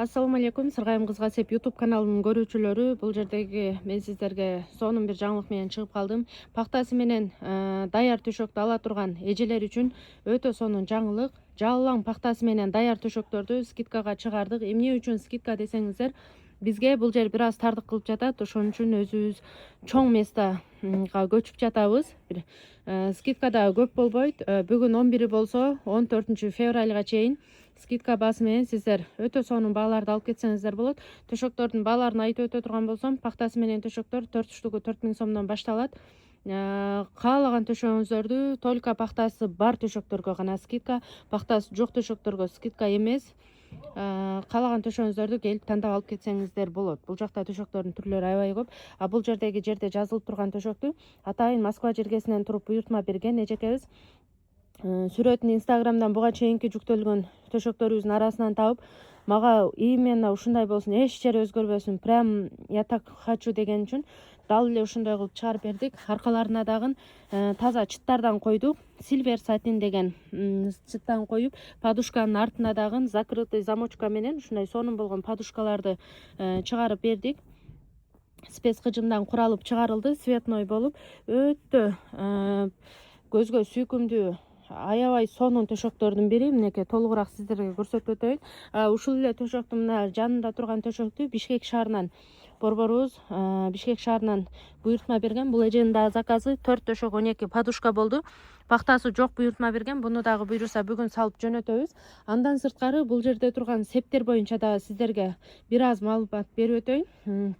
Assalamu alaikum, Сыргайым кызга сеп YouTube каналынын көрүүчүлөрү. Бул жердеги мен сиздерге сонун бир жаңылык менен чыгып калдым. Пактасы менен даяр төшөктү ала турган эжелер үчүн өтө сонун жаңылык. Жалалаң пактасы менен даяр төшөктөрдү скидкага чыгардык. Эмне үчүн скидка десеңиздер, бизге бул жер бир аз тардык кылып жатат. Ошон үчүн өзүбүз чоң местага көчүп жатабыз. Бир скидка да көп болбойт. Бүгүн 11 болсо 14 февралга чейин скидка баасы менен сиздер өтө сонун бааларды алып кетсеңиздер болот. Төшөктөрдүн бааларын айтып өтө турган болсом, пактасы менен төшөктөр 4 штугу 4000 сомдон башталат. Каалаган төшөгүңүздөрдү только пактасы бар төшөктөргө гана скидка, пактасы жок төшөктөргө скидка эмес. Каалаган төшөгүңүздөрдү келип тандап алып кетсеңиздер болот. Бул жакта төшөктөрдүн түрлөрү аябай көп. Бул жердеги жерде жазылып турган төшөктү атайын Москва жергесинен туруп буйртма берген эжекебиз. Сүрөтүн Instagramдан буга чейинки жүктөлгөн төшөктөрүбүздүн арасынан табып, мага именно ушундай болсун, эч жери өзгөрбөсүн, прям я так хочу деген үчүн дал эле ушундай кылып чыгарып бердик. Аркаларына дагы таза чыттардан койдук. Silver satin деген чыттан коюп, подушканын артына дагы закрытый замочка менен ушундай сонун болгон подушкаларды чыгарып бердик. Спец кыжымдан куралып чыгарылды, цветной болуп, өтө көзгө сүйкүмдүү, аябай сонун төшөктөрдүн бири. Мынеке толугураак сиздерге көрсөтүп өтөйүн. Ушул эле төшөктүн мына жанында турган төшөктү Бишкек шаарынан борборубуз Бишкек шаарынан буйртма берген. Бул эженин дагы заказы 4 төшөк 12 подушка болду. Пактасы жок буйртма берген. Буну дагы буйруса бүгүн салып жөнөтөбүз. Андан сырткары бул жерде турган септер боюнча дагы сиздерге бир аз маалымат берип өтөйүн.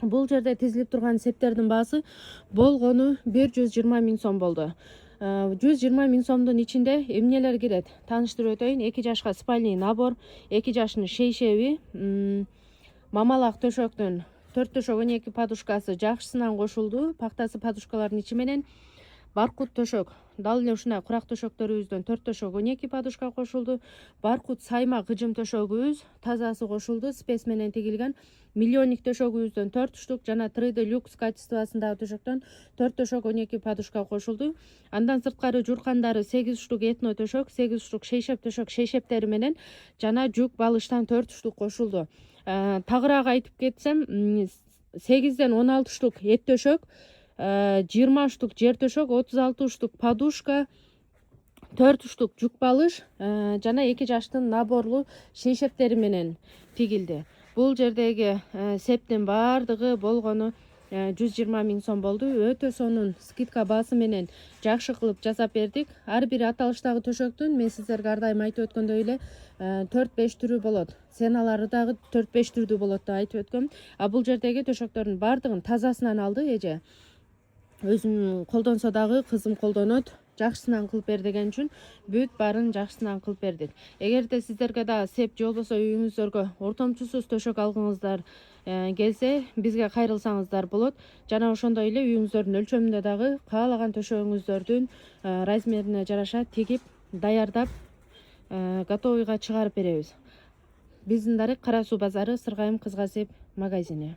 Бул жерде тизилип турган септердин баасы болгону 120 000 сом болду. 120 000 сомдун ичинде эмнелер кирет? Тааныштырып өтөйүн. 2 жашка спальный набор, 2 жашынын шейшеби, мамалак төшөктүн 4 төшөк 12 подушкасы жакшысынан кошулду. Пактасы подушкалардын ичи менен Баркут төшөк, дал эле ушундай курак төшөктөрүбүздөн 4 төшөк 12 подушка кошулду. Баркут сайма кыжым төшөгүбүз тазасы кошулду, спец менен тигилген. Миллионник төшөгүбүздөн 4 штук жана 3D люкс качествосундагы төшөктөн 4 төшөк 12 подушка кошулду. Андан сырткары журкандары 8 штук этно төшөк, 8 штук шейшеп төшөк шейшептери менен жана жүк балыштан 4 штук кошулду. Тагыраак айтып кетсем, 8ден 16 штук эт төшөк, 20 штук жер төшөк, 36 штук подушка, 4 штук жүк балыш жана 2 жаштын наборлуу шейшептери менен тигилди. Бул жердеги септин баардыгы болгону 120 000 сом болду. Өтө сонун скидка баасы менен жакшы кылып жасап бердик. Ар бир аталыштагы төшөктүн мен сиздерге ар дайым айтып өткөндөй эле 4-5 түрү болот. Ценалары дагы 4-5 түрдүү болот деп айтып өткөм. Бул жердеги төшөктөрдүн баардыгын тазасынан алды эже. Өзүм колдонсо дагы кызым колдонот, жакшысынан кылып бер деген үчүн бүт баарын жакшысынан кылып бердик. Эгерде сиздерге да сеп же болбосо үйүңүздөргө ортомчусуз төшөк алгыңыздар келсе, бизге кайрылсаңыздар болот. Жана ошондой эле үйүңүздөрдүн өлчөмүндө дагы каалаган төшөгүңүздөрдүн размерине жараша тигип, даярдап, готовыйга чыгарып беребиз. Биздин дарек Кара Суу базары, Сыргайым кызга сеп магазини.